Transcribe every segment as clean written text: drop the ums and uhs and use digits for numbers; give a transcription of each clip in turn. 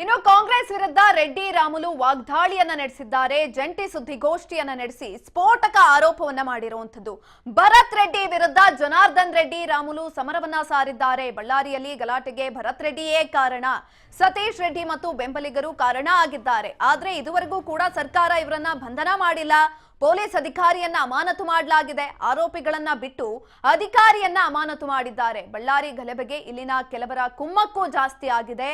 ಇನ್ನು ಕಾಂಗ್ರೆಸ್ ವಿರುದ್ಧ ರೆಡ್ಡಿ ರಾಮುಲು ವಾಗ್ದಾಳಿಯನ್ನ ನಡೆಸಿದ್ದಾರೆ. ಜಂಟಿ ಸುದ್ದಿಗೋಷ್ಠಿಯನ್ನ ನಡೆಸಿ ಸ್ಫೋಟಕ ಆರೋಪವನ್ನ ಮಾಡಿರುವಂತದ್ದು. ಭರತ್ ರೆಡ್ಡಿ ವಿರುದ್ಧ ಜನಾರ್ದನ್ ರೆಡ್ಡಿ ರಾಮುಲು ಸಮರವನ್ನ ಸಾರಿದ್ದಾರೆ. ಬಳ್ಳಾರಿಯಲ್ಲಿ ಗಲಾಟೆಗೆ ಭರತ್ ರೆಡ್ಡಿಯೇ ಕಾರಣ, ಸತೀಶ್ ರೆಡ್ಡಿ ಮತ್ತು ಬೆಂಬಲಿಗರು ಕಾರಣ ಆಗಿದ್ದಾರೆ. ಆದ್ರೆ ಇದುವರೆಗೂ ಕೂಡ ಸರ್ಕಾರ ಇವರನ್ನ ಬಂಧನ ಮಾಡಿಲ್ಲ. ಪೊಲೀಸ್ ಅಧಿಕಾರಿಯನ್ನ ಅಮಾನತು ಮಾಡಲಾಗಿದೆ. ಆರೋಪಿಗಳನ್ನ ಬಿಟ್ಟು ಅಧಿಕಾರಿಯನ್ನ ಅಮಾನತು ಮಾಡಿದ್ದಾರೆ. ಬಳ್ಳಾರಿ ಗಲಭೆಗೆ ಇಲ್ಲಿನ ಕೆಲವರ ಕುಮ್ಮಕ್ಕು ಜಾಸ್ತಿ ಆಗಿದೆ.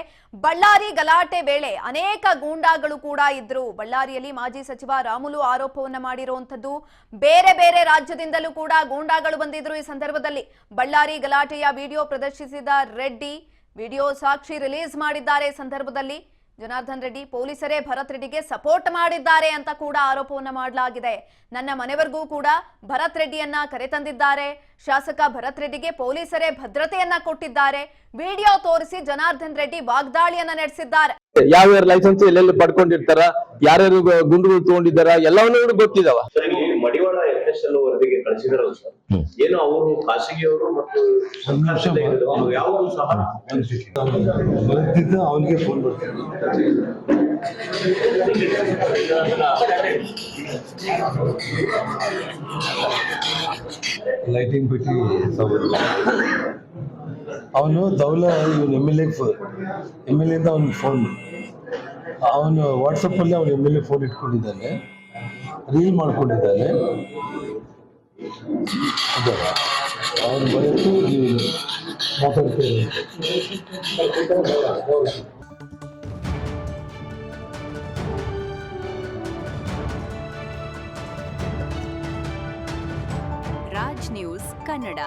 ಬಳ್ಳಾರಿ ಗಲಾಟೆ ವೇಳೆ ಅನೇಕ ಗೂಂಡಾಗಳು ಕೂಡ ಇದ್ರು. ಬಳ್ಳಾರಿಯಲ್ಲಿ ಮಾಜಿ ಸಚಿವ ರಾಮುಲು ಆರೋಪವನ್ನ ಮಾಡಿರುವಂತದ್ದು. ಬೇರೆ ಬೇರೆ ರಾಜ್ಯದಿಂದಲೂ ಕೂಡ ಗೂಂಡಾಗಳು ಬಂದಿದ್ರು. ಈ ಸಂದರ್ಭದಲ್ಲಿ ಬಳ್ಳಾರಿ ಗಲಾಟೆಯ ವಿಡಿಯೋ ಪ್ರದರ್ಶಿಸಿದ ರೆಡ್ಡಿ ವಿಡಿಯೋ ಸಾಕ್ಷಿ ರಿಲೀಸ್ ಮಾಡಿದ್ದಾರೆ. ಸಂದರ್ಭದಲ್ಲಿ ಜನಾರ್ದನ್ ರೆಡ್ಡಿ ಪೊಲೀಸರೇ ಭರತ್ ರೆಡ್ಡಿಗೆ ಸಪೋರ್ಟ್ ಮಾಡಿದ್ದಾರೆ ಅಂತ ಕೂಡ ಆರೋಪವನ್ನ ಮಾಡಲಾಗಿದೆ. ನನ್ನ ಮನೆವರೆಗೂ ಕೂಡ ಭರತ್ ರೆಡ್ಡಿಯನ್ನ ಕರೆತಂದಿದ್ದಾರೆ. ಶಾಸಕ ಭರತ್ ರೆಡ್ಡಿಗೆ ಪೊಲೀಸರೇ ಭದ್ರತೆಯನ್ನ ಕೊಟ್ಟಿದ್ದಾರೆ. ವಿಡಿಯೋ ತೋರಿಸಿ ಜನಾರ್ದನ್ ರೆಡ್ಡಿ ವಾಗ್ದಾಳಿಯನ್ನ ನಡೆಸಿದ್ದಾರೆ. ಯಾವ್ಯಾವ ಲೈಸೆನ್ಸ್ ಎಲ್ಲೆಲ್ಲಿ ಪಡ್ಕೊಂಡಿರ್ತಾರ, ಯಾರ್ಯಾರು ಗುಂಡುಗಳು ತಗೊಂಡಿದ್ದಾರ, ಎಲ್ಲವನ್ನೂ ಗೊತ್ತಿದಾವ. ಮಡಿವಾಳ FSL ವರದಿಗೆ ಕಳಿಸಿದಾರಲ್ಲ ಸರ್, ಏನು ಅವರು ಖಾಸಗಿಯವರು ಮತ್ತು ಯಾವುದು ಸಹ ಅವನಿಗೆ ಫೋನ್ ಮಾಡ್ತಾರೆ. ಲೈಟಿಂಗ್ ಬಿಟ್ಟು ಅವನು ದೌಲ ಇವನು MLA ಇಂದ ಅವನಿಗೆ ಫೋನ್, ಅವನು ವಾಟ್ಸಪ್ಪಲ್ಲಿ ಅವನು MLA ಫೋನ್ ಇಟ್ಕೊಂಡಿದ್ದಾನೆ, ರೀಲ್ ಮಾಡ್ಕೊಂಡಿದ್ದಾನೆ. ಅವನು ಬರೆದು ಮಾತಾಡ್ತೇನೆ. ರಾಜ್ ನ್ಯೂಸ್ ಕನ್ನಡ.